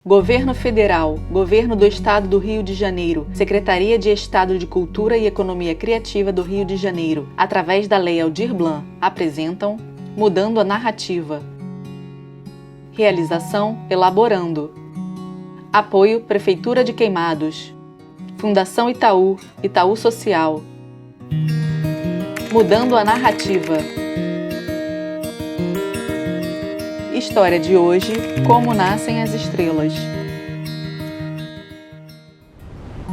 Governo Federal, Governo do Estado do Rio de Janeiro, Secretaria de Estado de Cultura e Economia Criativa do Rio de Janeiro, através da Lei Aldir Blanc, apresentam Mudando a Narrativa. Realização Elaborando. Apoio Prefeitura de Queimados. Fundação Itaú, Itaú Social. Mudando a Narrativa. História de hoje, Como Nascem as Estrelas.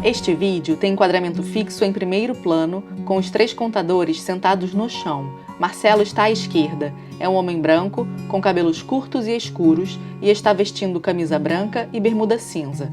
Este vídeo tem enquadramento fixo em primeiro plano, com os três contadores sentados no chão. Marcelo está à esquerda, é um homem branco, com cabelos curtos e escuros, e está vestindo camisa branca e bermuda cinza.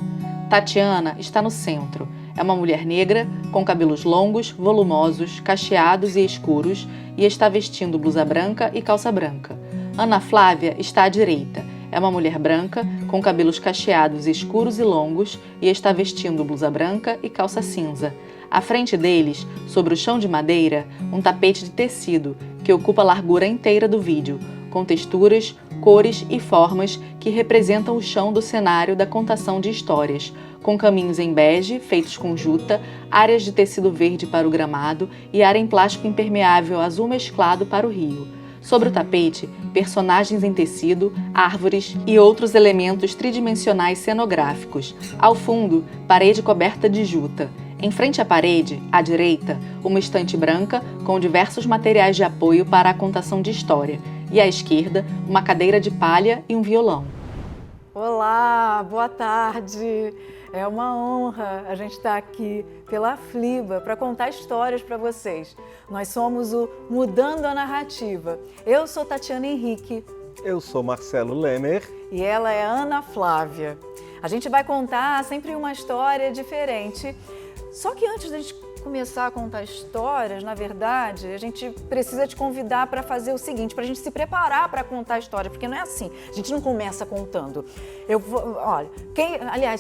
Tatiana está no centro, é uma mulher negra, com cabelos longos, volumosos, cacheados e escuros, e está vestindo blusa branca e calça branca. Ana Flávia está à direita. É uma mulher branca, com cabelos cacheados escuros e longos, e está vestindo blusa branca e calça cinza. À frente deles, sobre o chão de madeira, um tapete de tecido, que ocupa a largura inteira do vídeo, com texturas, cores e formas que representam o chão do cenário da contação de histórias, com caminhos em bege, feitos com juta, áreas de tecido verde para o gramado e área em plástico impermeável azul mesclado para o rio. Sobre o tapete, personagens em tecido, árvores e outros elementos tridimensionais cenográficos. Ao fundo, parede coberta de juta. Em frente à parede, à direita, uma estante branca com diversos materiais de apoio para a contação de história. E à esquerda, uma cadeira de palha e um violão. Olá, boa tarde. É uma honra a gente estar aqui pela Fliba para contar histórias para vocês. Nós somos o Mudando a Narrativa. Eu sou Tatiana Henrique. Eu sou Marcelo Lemer. E ela é Ana Flávia. A gente vai contar sempre uma história diferente. Só que antes da gente começar a contar histórias, na verdade, a gente precisa te convidar para fazer o seguinte, para a gente se preparar para contar a história, porque não é assim, a gente não começa contando. Olha,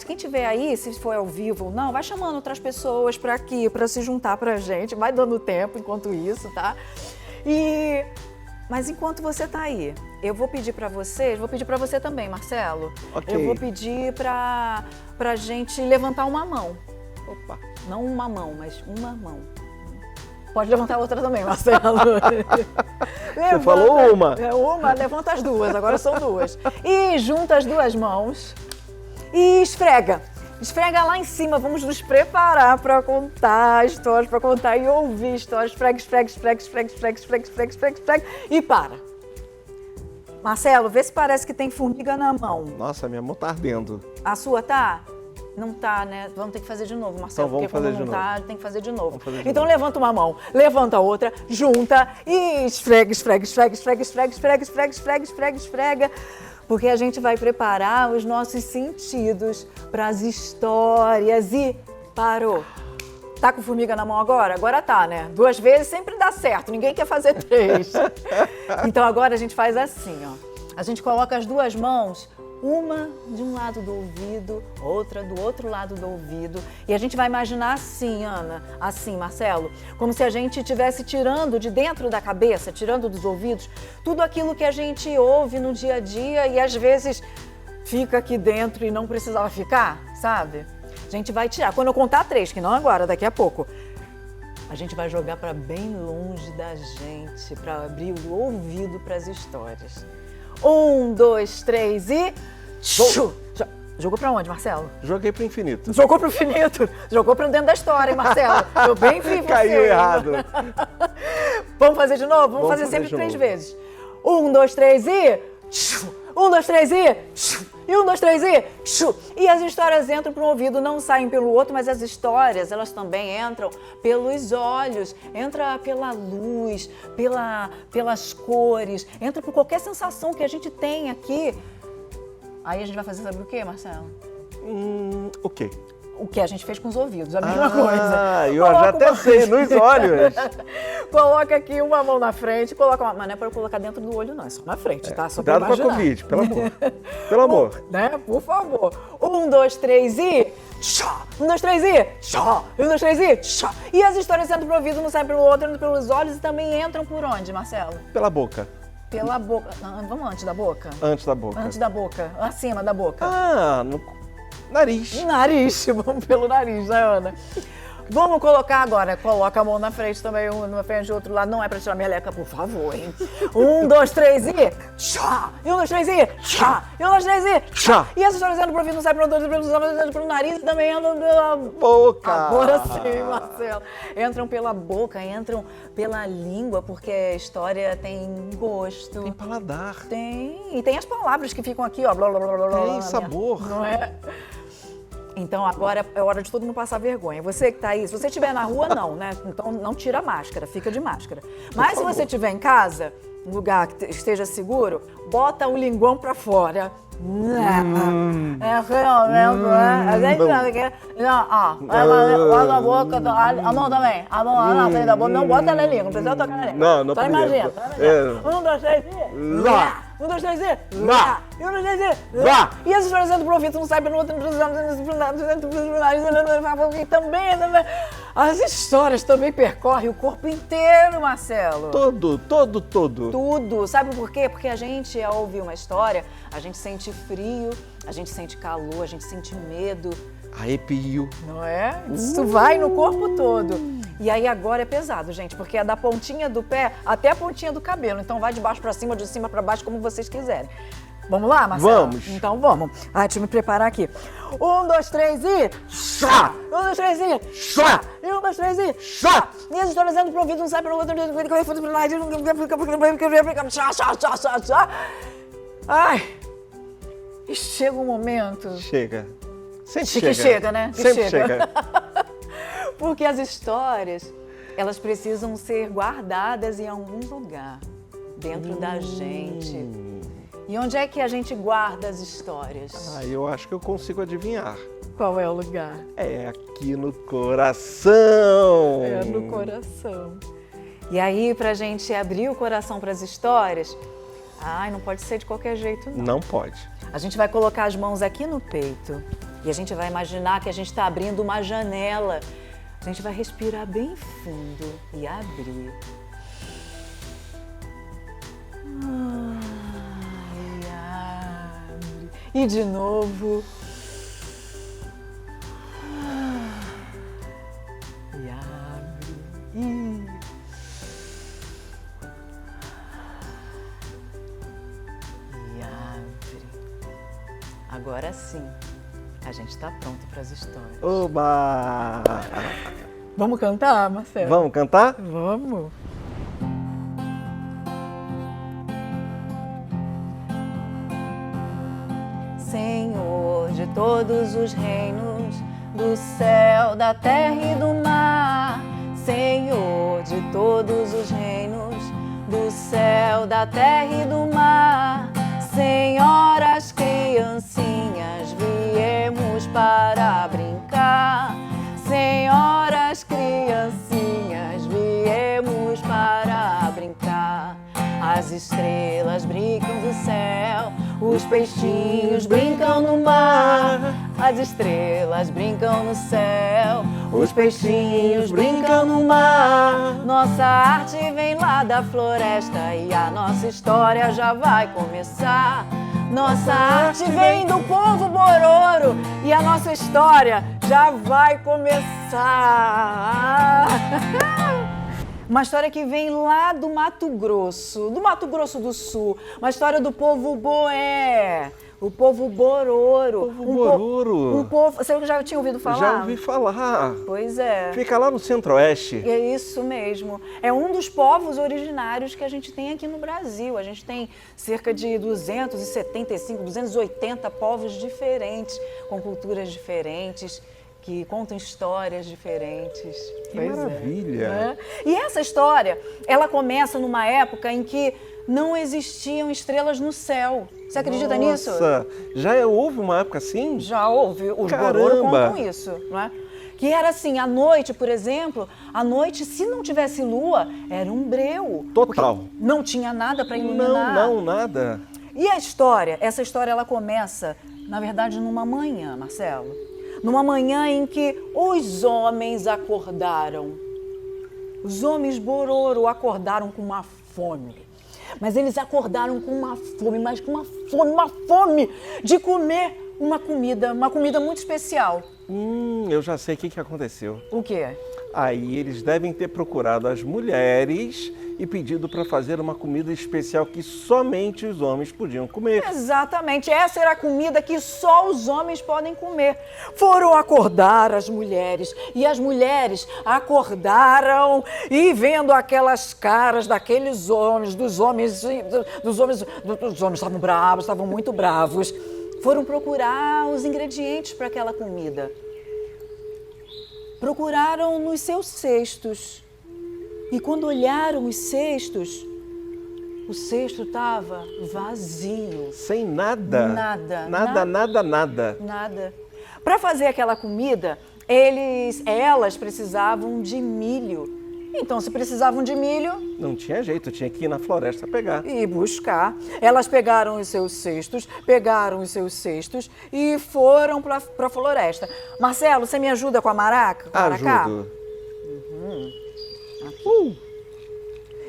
quem tiver aí, se for ao vivo ou não, vai chamando outras pessoas para aqui, para se juntar para a gente, vai dando tempo enquanto isso, tá? Mas enquanto você tá aí, eu vou pedir para vocês, vou pedir para você também, Marcelo. Ok. Eu vou pedir para a gente levantar uma mão. Opa! Não uma mão, mas uma mão. Pode levantar outra também, Marcelo. Você falou uma. Levanta as duas, agora são duas. E junta as duas mãos e esfrega. Esfrega lá em cima, vamos nos preparar para contar histórias, para contar e ouvir histórias. Esfrega, esfrega, esfrega, esfrega, esfrega, esfrega, esfrega, esfrega, esfrega e para. Marcelo, vê se parece que tem formiga na mão. Nossa, minha mão tá ardendo. A sua tá? Não tá, né? Vamos ter que fazer de novo, Marcelo, então, porque quando não tá, tem que fazer de novo. Então levanta uma mão, levanta a outra, junta e esfrega, esfrega, esfrega, esfrega, esfrega, esfrega, esfrega, esfrega, esfrega, esfrega, porque a gente vai preparar os nossos sentidos para as histórias e parou. Tá com formiga na mão agora? Agora tá, né? 2 vezes sempre dá certo, ninguém quer fazer 3. Então agora a gente faz assim, ó. A gente coloca as duas mãos, uma de um lado do ouvido, outra do outro lado do ouvido. E a gente vai imaginar assim, Ana, assim, Marcelo, como se a gente estivesse tirando de dentro da cabeça, tirando dos ouvidos, tudo aquilo que a gente ouve no dia a dia e às vezes fica aqui dentro e não precisava ficar, sabe? A gente vai tirar. Quando eu contar 3, que não agora, daqui a pouco, a gente vai jogar para bem longe da gente, para abrir o ouvido para as histórias. 1, 2, 3 e... Jogou pra onde, Marcelo? Joguei pro infinito. Jogou pro infinito. Jogou pra dentro da história, hein, Marcelo? Eu bem vi você. Caiu errado. Vamos fazer de novo? Vamos fazer sempre 3 vezes. 1, 2, 3 e... 1, 2, 3 e... E 1, 2, 3 e... E as histórias entram para um ouvido, não saem pelo outro, mas as histórias, elas também entram pelos olhos, entra pela luz, pelas cores, entra por qualquer sensação que a gente tem aqui. Aí a gente vai fazer, sabe o quê, Marcelo? O quê? O que a gente fez com os ouvidos, a mesma coisa. Eu já até sei, nos olhos. Coloca aqui uma mão na frente, coloca uma... Mas não é para colocar dentro do olho, não, é só na frente, tá? Só para imaginar. Cuidado com a Covid, pelo amor. Pelo amor. Né? Por favor. 1, 2, 3 e... 1, 2, 3 e... 1, 2, 3 e... E as histórias entram pro ouvido, não saem pelo outro, entram pelos olhos e também entram por onde, Marcelo? Pela boca. Pela boca. Vamos antes da boca? Antes da boca. Antes da boca. Acima da boca. Ah, no nariz. Nariz. Vamos pelo nariz, né, Ana? Vamos colocar agora. Coloca a mão na frente também, um na frente do outro lado. Não é pra tirar meleca, por favor, hein? 1, 2, 3 e... Tchá! 1, 2, 3 e... Tchá! 1, 2, 3 e... Tchá! E essa história do profito não sai pelo nariz e também andam pela Boca. Agora sim, Marcelo. Entram pela boca, entram pela língua, porque a história tem gosto. Tem paladar. Tem. E tem as palavras que ficam aqui, ó. Blá, blá, blá, blá, blá, Tem sabor. Não é? Então agora é hora de todo mundo passar vergonha. Você que tá aí, se você estiver na rua, não, né? Então não tira a máscara, fica de máscara. Mas se você estiver em casa, um lugar que esteja seguro, bota o linguão pra fora. É realmente, a gente sabe que... Olha a boca, a mão também. A mão na frente da boca, não bota na língua, não precisa tocar na língua. Não Só imagina. 1, 2, 3 e... Lá. 1, 2, 3 e... Lá. 1, 2, 3 e... Lá. E as histórias do profeta não saem pelo outro... Também... As histórias também percorrem o corpo inteiro, Marcelo. Todo. Tudo. Sabe por quê? Porque a gente, ao ouvir uma história, a gente sente frio, a gente sente calor, a gente sente medo. Arrepio. Não é? Isso vai no corpo todo. E aí agora é pesado, gente, porque é da pontinha do pé até a pontinha do cabelo. Então vai de baixo pra cima, de cima pra baixo, como vocês quiserem. Vamos lá, Marcelo? Vamos. Então vamos. Deixa eu me preparar aqui. 1, 2, 3 e... Chá. 1, 2, 3 e... Chá. 1, 2, 3 e... Chá. E as histórias do provido não sai pelo outro... Chá. Ai. E chega um momento... Chega. Sempre Que chega. chega, né? Que Sempre chega. chega. Porque as histórias, elas precisam ser guardadas em algum lugar, dentro da gente. E onde é que a gente guarda as histórias? Eu acho que eu consigo adivinhar. Qual é o lugar? É aqui no coração. É no coração. E aí, pra gente abrir o coração para as histórias, não pode ser de qualquer jeito, não. Não pode. A gente vai colocar as mãos aqui no peito e a gente vai imaginar que a gente está abrindo uma janela. A gente vai respirar bem fundo e abrir. E abre. E de novo. E abre. E abre. Agora sim, a gente está pronto para as histórias. Oba! Vamos cantar, Marcelo? Vamos cantar? Vamos. Senhor de todos os reinos, do céu, da terra e do mar. Senhor de todos os reinos, do céu, da terra e do mar. Senhoras, criancinhas, viemos para brincar. Senhoras, criancinhas, viemos para brincar. As estrelas brincam do céu, os peixinhos brincam no mar. As estrelas brincam no céu, os peixinhos brincam no mar. Nossa arte vem lá da floresta e a nossa história já vai começar. Nossa arte vem do povo Bororo e a nossa história já vai começar. Uma história que vem lá do Mato Grosso do Sul. Uma história do povo Boé, o povo Bororo. Bororo. Você já tinha ouvido falar? Já ouvi falar. Pois é. Fica lá no Centro-Oeste. É isso mesmo. É um dos povos originários que a gente tem aqui no Brasil. A gente tem cerca de 275, 280 povos diferentes, com culturas diferentes, que contam histórias diferentes. Que maravilha! E essa história, ela começa numa época em que não existiam estrelas no céu. Você acredita nisso? Nossa, já houve uma época assim? Já houve. Os Bororo contam isso, não é? Que era assim, à noite, por exemplo, à noite, se não tivesse lua, era um breu. Total. Não tinha nada para iluminar. Não, nada. E essa história, ela começa, na verdade, numa manhã, Marcelo. Numa manhã em que os homens acordaram. Os homens Bororo acordaram com uma fome. Mas eles acordaram com uma fome, mas com uma fome de comer uma comida muito especial. Eu já sei o que aconteceu. O quê? Aí eles devem ter procurado as mulheres e pedido para fazer uma comida especial que somente os homens podiam comer. Exatamente, essa era a comida que só os homens podem comer. Foram acordar as mulheres e as mulheres acordaram e vendo aquelas caras daqueles homens, dos homens estavam bravos, estavam muito bravos. Foram procurar os ingredientes para aquela comida. Procuraram nos seus cestos. E quando olharam os cestos, o cesto estava vazio. Sem nada? Nada. Para fazer aquela comida, elas precisavam de milho. Então, se precisavam de milho... Não tinha jeito, tinha que ir na floresta pegar. E buscar. Elas pegaram os seus cestos e foram para a floresta. Marcelo, você me ajuda com a maraca? Ajudo.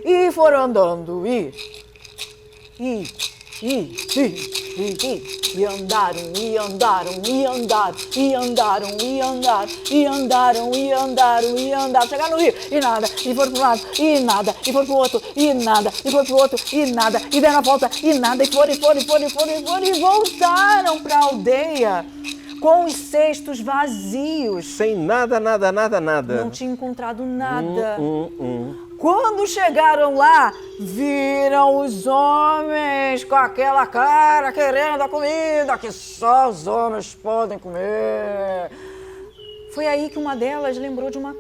E foram andando, e andaram. Chegaram no rio, e nada, e foram para um lado, e nada, e foram para o outro, e nada, e foram para o outro, e nada, e deram a volta, e nada, e foram, e voltaram para a aldeia com os cestos vazios. Sem nada. Não tinha encontrado nada. Quando chegaram lá, viram os homens com aquela cara querendo a comida que só os homens podem comer. Foi aí que uma delas lembrou de uma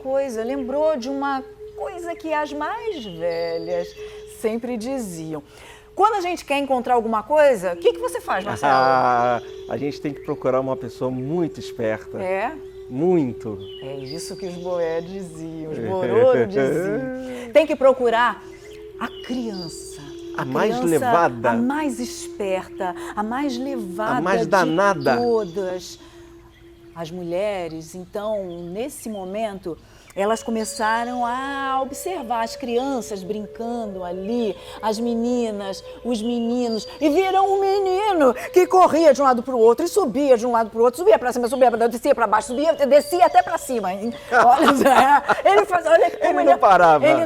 coisa que as mais velhas sempre diziam. Quando a gente quer encontrar alguma coisa, o que você faz, Marcelo? A gente tem que procurar uma pessoa muito esperta. É? Muito. É isso que os boé diziam, os bororo diziam. Tem que procurar a criança. A mais levada. A mais esperta, a mais levada a mais danada de todas. As mulheres, então, nesse momento, elas começaram a observar as crianças brincando ali, as meninas, os meninos, e viram um menino que corria de um lado para o outro e subia de um lado para o outro, subia para cima, subia para baixo, descia para baixo, descia até para cima. Ele não parava. Ele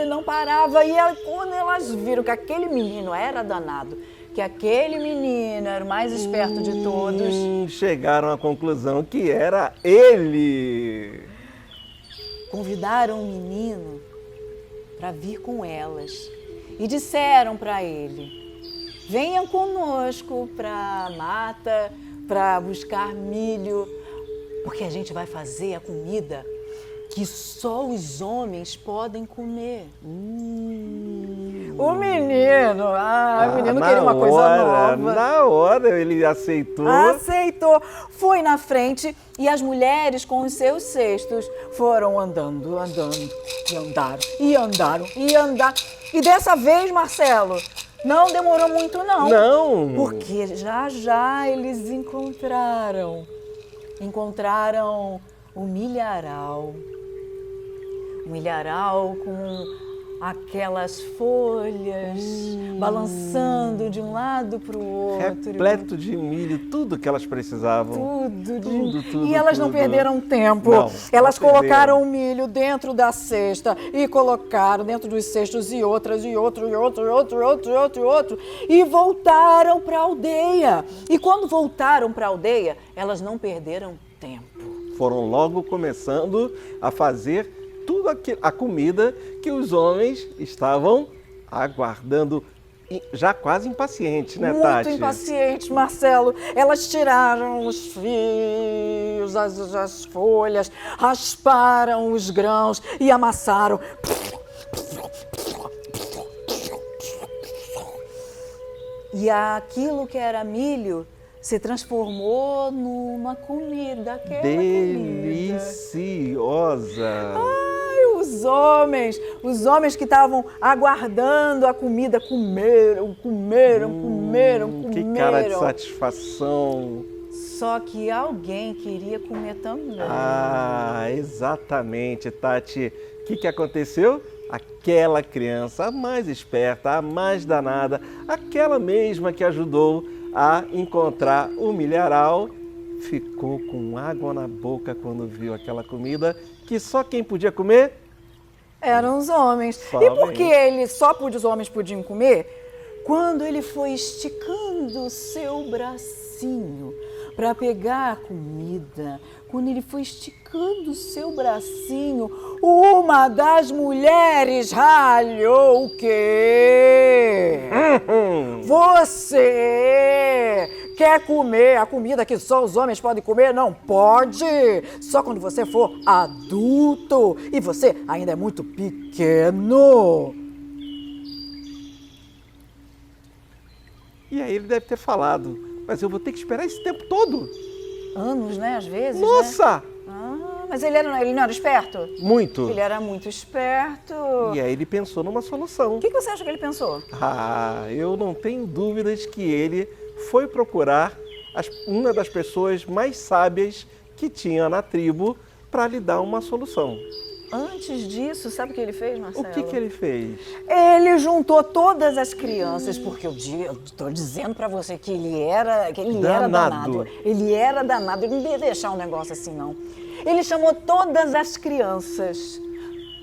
não parava. E quando elas viram que aquele menino era danado, que aquele menino era o mais esperto de todos, chegaram à conclusão que era ele. Convidaram o menino para vir com elas e disseram para ele: venha conosco para a mata, para buscar milho, porque a gente vai fazer a comida que só os homens podem comer. O menino queria uma coisa nova. Na hora ele aceitou. Foi na frente e as mulheres com os seus cestos foram andando. E andaram. E dessa vez, Marcelo, não demorou muito não. Não. Porque já eles encontraram o milharal. Um milharal com aquelas folhas balançando de um lado para o outro. Repleto de milho, tudo que elas precisavam. Tudo. E elas não perderam tempo. Elas colocaram o milho dentro da cesta e colocaram dentro dos cestos e outro. E voltaram para a aldeia. E quando voltaram para a aldeia, elas não perderam tempo. Foram logo começando a fazer tudo a comida que os homens estavam aguardando, já quase impacientes, né, Tati? Muito impacientes, Marcelo. Elas tiraram os fios, as folhas, rasparam os grãos e amassaram. E aquilo que era milho se transformou numa comida, deliciosa. Os homens que estavam aguardando a comida comeram. Que cara de satisfação. Só que alguém queria comer também. Exatamente, Tati. O que aconteceu? aquela criança, a mais esperta, a mais danada, aquela mesma que ajudou a encontrar o milharal, ficou com água na boca quando viu aquela comida que só quem podia comer? Eram os homens. Só E por que bem. os homens podiam comer? Quando ele foi esticando o seu bracinho para pegar a comida, quando ele foi esticando o seu bracinho, uma das mulheres ralhou o quê? Você quer comer a comida que só os homens podem comer? Não pode! Só quando você for adulto e você ainda é muito pequeno. E aí ele deve ter falado, mas eu vou ter que esperar esse tempo todo? Anos, né? Às vezes, Nossa! né? Mas ele não era esperto? Muito! Ele era muito esperto. E aí ele pensou numa solução. O que você acha que ele pensou? Eu não tenho dúvidas que ele foi procurar uma das pessoas mais sábias que tinha na tribo para lhe dar uma solução. Antes disso, sabe o que ele fez, Marcelo? O que ele fez? Ele juntou todas as crianças, porque eu estou dizendo para você que ele era danado. Ele era danado, ele não ia deixar um negócio assim, não. Ele chamou todas as crianças,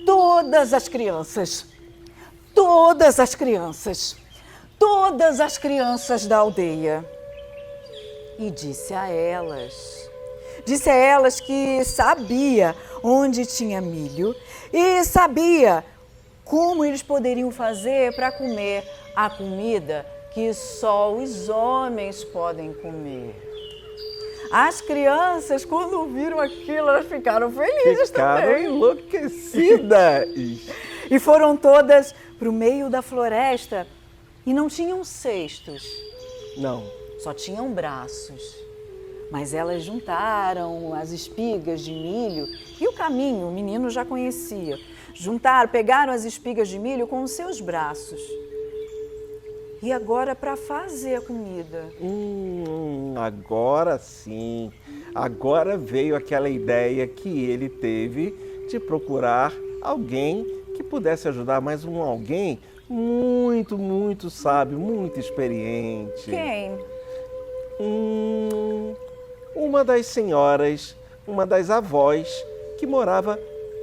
todas as crianças, todas as crianças, todas as crianças da aldeia e disse a elas que sabia onde tinha milho e sabia como eles poderiam fazer para comer a comida que só os homens podem comer. As crianças, quando viram aquilo, elas ficaram felizes também. Enlouquecidas. E foram todas para o meio da floresta e não tinham cestos. Não. Só tinham braços. Mas elas juntaram as espigas de milho e o caminho o menino já conhecia. Pegaram as espigas de milho com os seus braços. E agora para fazer a comida. Agora sim. Agora veio aquela ideia que ele teve de procurar alguém que pudesse ajudar, mas alguém muito, muito sábio, muito experiente. Quem? Uma das senhoras, uma das avós que morava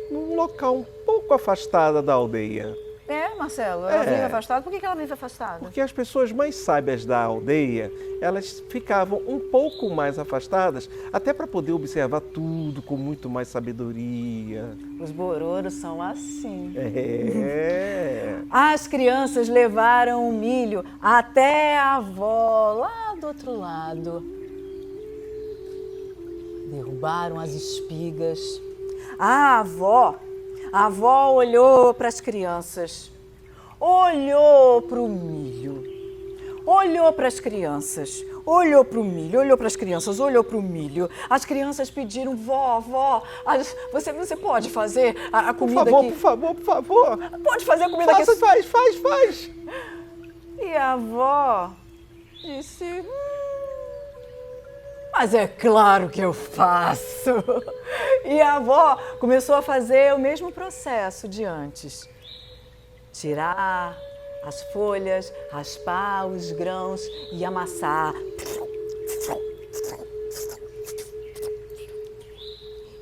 num local um pouco afastado da aldeia. Marcelo, ela vive afastada. Por que ela vive afastada? Porque as pessoas mais sábias da aldeia, elas ficavam um pouco mais afastadas, até para poder observar tudo com muito mais sabedoria. Os bororos são assim. As crianças levaram o milho até a avó, lá do outro lado. Derrubaram as espigas. A avó olhou para as crianças. Olhou para o milho, olhou para as crianças, olhou para o milho, olhou para as crianças, olhou para o milho. As crianças pediram, vó, você pode fazer a comida aqui? Por favor. Pode fazer a comida aqui? Faz. E a avó disse, mas é claro que eu faço. E a avó começou a fazer o mesmo processo de antes. Tirar as folhas, raspar os grãos e amassar.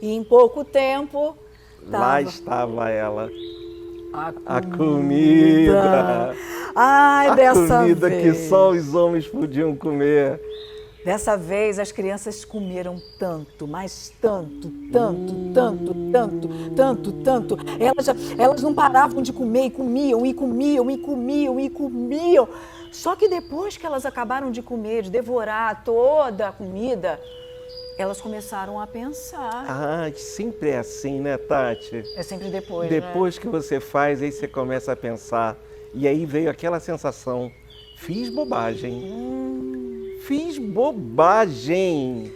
E em pouco tempo... Lá estava ela. A comida. Ai, dessa vez. A comida que só os homens podiam comer. Dessa vez as crianças comeram tanto, mas tanto. Elas não paravam de comer e comiam. Só que depois que elas acabaram de comer, de devorar toda a comida, elas começaram a pensar. Sempre é assim, né, Tati? É sempre depois, Depois que você faz, aí você começa a pensar. E aí veio aquela sensação, fiz bobagem. Fiz bobagem.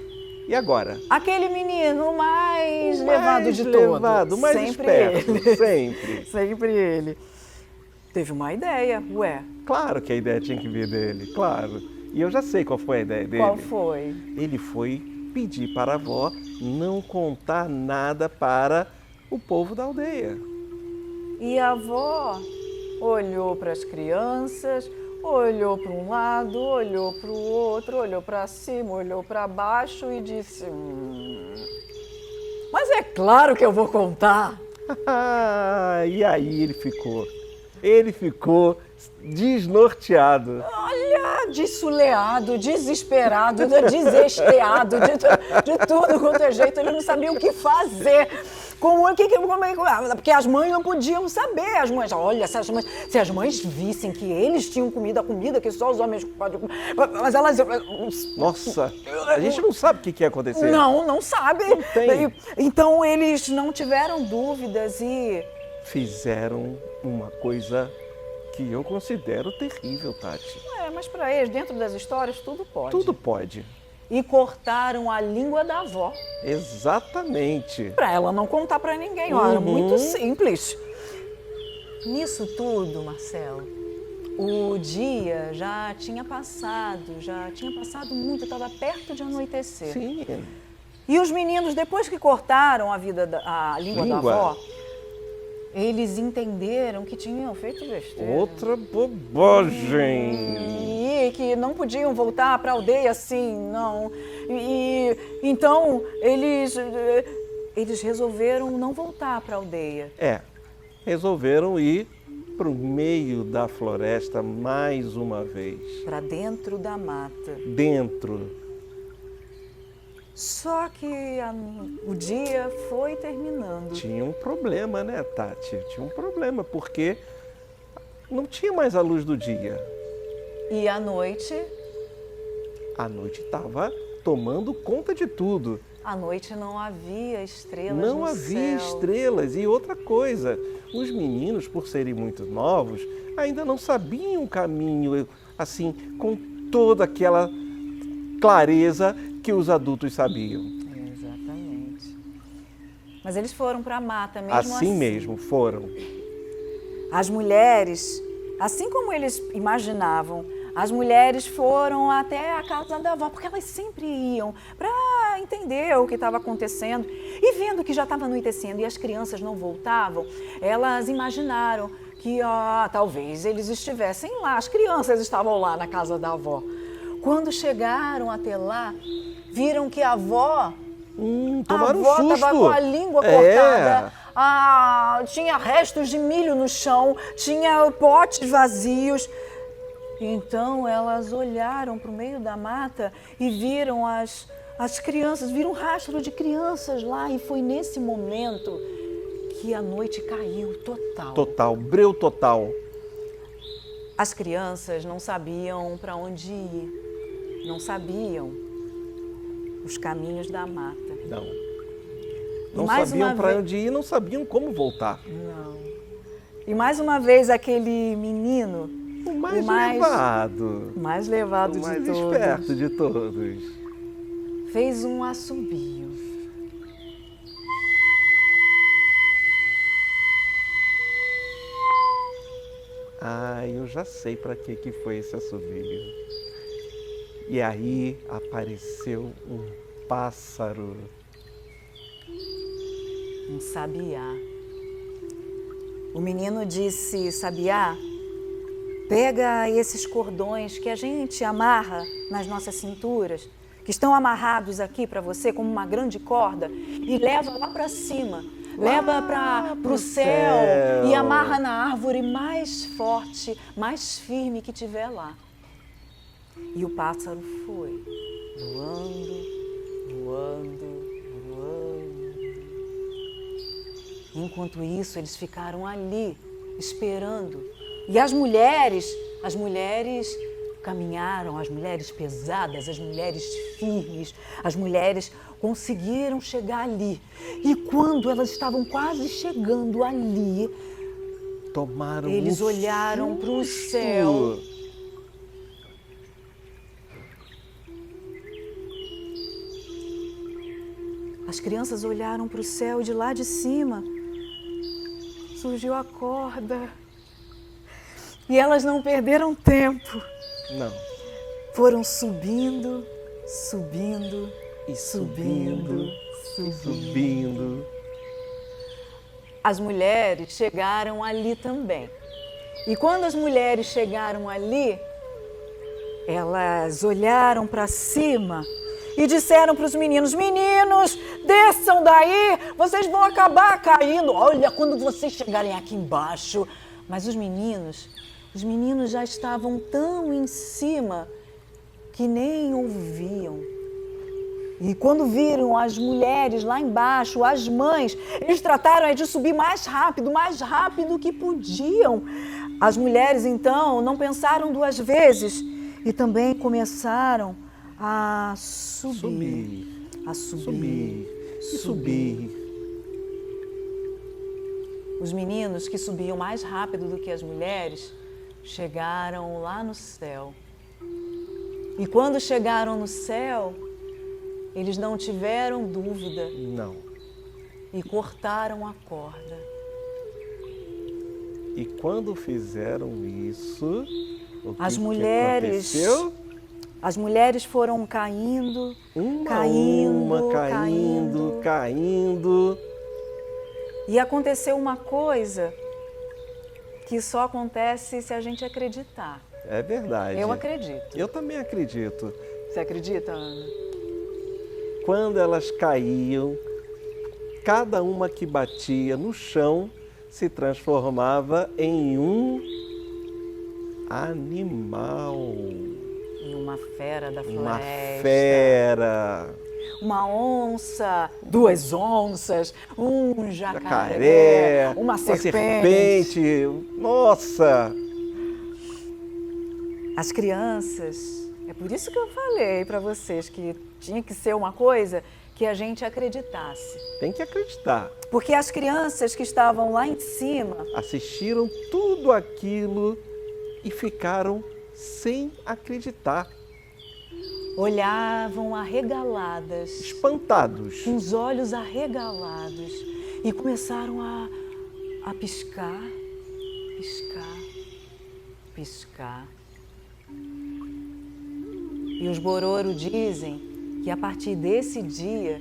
E agora? Aquele menino mais levado de todos. Mais sempre esperto, ele. Sempre. Sempre ele. Teve uma ideia, Claro que a ideia tinha que vir dele, claro. E eu já sei qual foi a ideia dele. Qual foi? Ele foi pedir para a avó não contar nada para o povo da aldeia. E a avó olhou para as crianças, olhou para um lado, olhou para o outro, olhou para cima, olhou para baixo e disse: mas é claro que eu vou contar. E aí ele ficou desnorteado. Olha, dessuleado, desesperado, desesteado, de tudo quanto é jeito, ele não sabia o que fazer. Porque as mães não podiam saber. As mães, olha, se as mães vissem que eles tinham comido a comida que só os homens podem comer. Mas elas. Nossa, a gente não sabe o que ia acontecer. Não sabe. Não tem. Então eles não tiveram dúvidas e fizeram uma coisa que eu considero terrível, Tati. Mas para eles, dentro das histórias, tudo pode. Tudo pode. E cortaram a língua da avó. Exatamente. Para ela não contar para ninguém. Olha, muito simples. Nisso tudo, Marcelo, o dia já tinha passado muito, estava perto de anoitecer. Sim. E os meninos, depois que cortaram a língua da avó, eles entenderam que tinham feito besteira. Outra bobagem. E que não podiam voltar para a aldeia assim, não. Então, eles resolveram não voltar para a aldeia. Resolveram ir para o meio da floresta mais uma vez. Para dentro da mata. Dentro. Só que o dia foi terminando. Tinha um problema, né, Tati? Tinha um problema, porque não tinha mais a luz do dia. E à noite? A noite estava tomando conta de tudo. À noite não havia estrelas Não no havia céu. estrelas. E outra coisa, os meninos, por serem muito novos, ainda não sabiam o caminho, assim, com toda aquela clareza que os adultos sabiam. Exatamente. Mas eles foram para a mata mesmo assim mesmo, foram. As mulheres, assim como eles imaginavam, as mulheres foram até a casa da avó, porque elas sempre iam para entender o que estava acontecendo. E vendo que já estava anoitecendo e as crianças não voltavam, elas imaginaram que talvez eles estivessem lá, as crianças estavam lá na casa da avó. Quando chegaram até lá, viram que a avó tomaram um susto. Estava com a língua cortada, tinha restos de milho no chão, tinha potes vazios. Então elas olharam para o meio da mata e viram as crianças, viram um rastro de crianças lá. E foi nesse momento que a noite caiu total. Total, breu total. As crianças não sabiam para onde ir, não sabiam os caminhos da mata. Não sabiam para onde ir, não sabiam como voltar. Não. E mais uma vez aquele menino, o mais levado. O mais levado de todos. O mais esperto de todos. Fez um assobio. Eu já sei para que foi esse assobio. E aí apareceu um pássaro. Um sabiá. O menino disse: sabiá, pega esses cordões que a gente amarra nas nossas cinturas, que estão amarrados aqui para você como uma grande corda, e leva lá para cima. Leva para o céu e amarra na árvore mais forte, mais firme que tiver lá. E o pássaro foi voando, voando, voando. Enquanto isso, eles ficaram ali, esperando. E as mulheres caminharam, as mulheres pesadas, as mulheres firmes, as mulheres conseguiram chegar ali. E quando elas estavam quase chegando ali, eles olharam para o céu. As crianças olharam para o céu e de lá de cima surgiu a corda. E elas não perderam tempo. Não. Foram subindo, subindo e subindo, e subindo. as mulheres chegaram ali também. E quando as mulheres chegaram ali, elas olharam para cima e disseram para os meninos: meninos, desçam daí, vocês vão acabar caindo. Olha, quando vocês chegarem aqui embaixo. Mas os meninos já estavam tão em cima que nem ouviam. E quando viram as mulheres lá embaixo, as mães, eles trataram de subir mais rápido que podiam. As mulheres, então, não pensaram duas vezes e também começaram a subir. Os meninos, que subiam mais rápido do que as mulheres, chegaram lá no céu. E quando chegaram no céu, eles não tiveram dúvida. Não. E cortaram a corda. E quando fizeram isso, o que aconteceu? As mulheres foram caindo, caindo. E aconteceu uma coisa que só acontece se a gente acreditar. É verdade. Eu acredito. Eu também acredito. Você acredita, Ana? Quando elas caíam, cada uma que batia no chão se transformava em um animal. Em uma fera da floresta. Uma fera. Uma onça, 2 onças, um jacaré, uma serpente. Nossa! As crianças, é por isso que eu falei para vocês que tinha que ser uma coisa que a gente acreditasse. Tem que acreditar. Porque as crianças que estavam lá em cima assistiram tudo aquilo e ficaram sem acreditar. Olhavam arregaladas, espantados, com os olhos arregalados, e começaram a piscar, piscar. E os Bororo dizem que a partir desse dia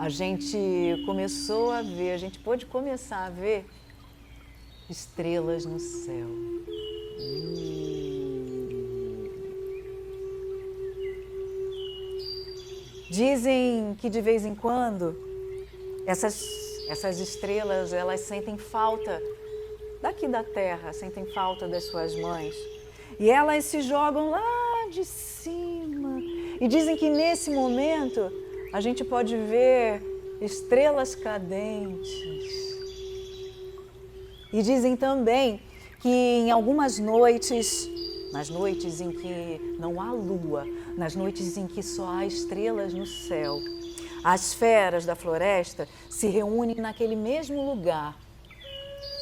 a gente começou a ver, a gente pôde começar a ver estrelas no céu. Dizem que de vez em quando essas estrelas, elas sentem falta daqui da terra, sentem falta das suas mães. E elas se jogam lá de cima. E dizem que nesse momento a gente pode ver estrelas cadentes. E dizem também que em algumas noites, nas noites em que não há lua, nas noites em que só há estrelas no céu, as feras da floresta se reúnem naquele mesmo lugar,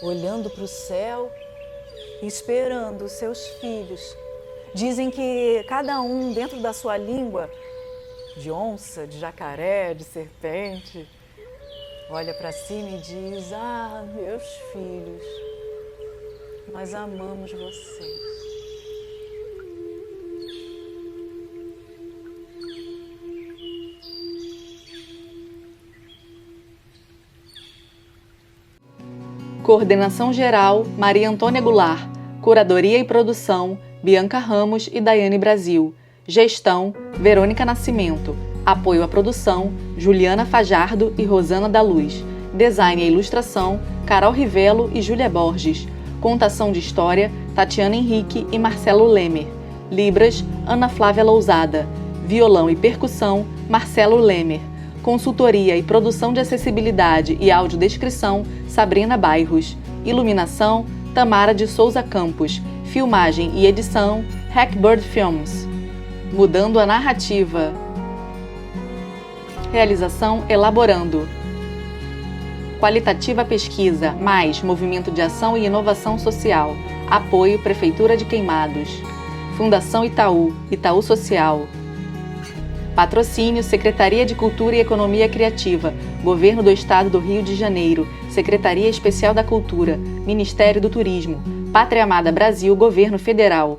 olhando para o céu e esperando os seus filhos. Dizem que cada um, dentro da sua língua, de onça, de jacaré, de serpente, olha para cima e diz: ah, meus filhos, nós amamos vocês. Coordenação geral, Maria Antônia Goulart. Curadoria e produção, Bianca Ramos e Daiane Brasil. Gestão, Verônica Nascimento. Apoio à produção, Juliana Fajardo e Rosana da Luz. Design e ilustração, Carol Rivello e Júlia Borges. Contação de história, Tatiana Henrique e Marcelo Lemer. Libras, Ana Flávia Lousada. Violão e percussão, Marcelo Lemer. Consultoria e produção de acessibilidade e audiodescrição, Sabrina Bairros. Iluminação, Tamara de Souza Campos. Filmagem e edição, Hackbird Films. Mudando a narrativa. Realização Elaborando. Qualitativa Pesquisa, mais Movimento de Ação e Inovação Social. Apoio Prefeitura de Queimados. Fundação Itaú, Itaú Social. Patrocínio Secretaria de Cultura e Economia Criativa, Governo do Estado do Rio de Janeiro, Secretaria Especial da Cultura, Ministério do Turismo, Pátria Amada Brasil, Governo Federal.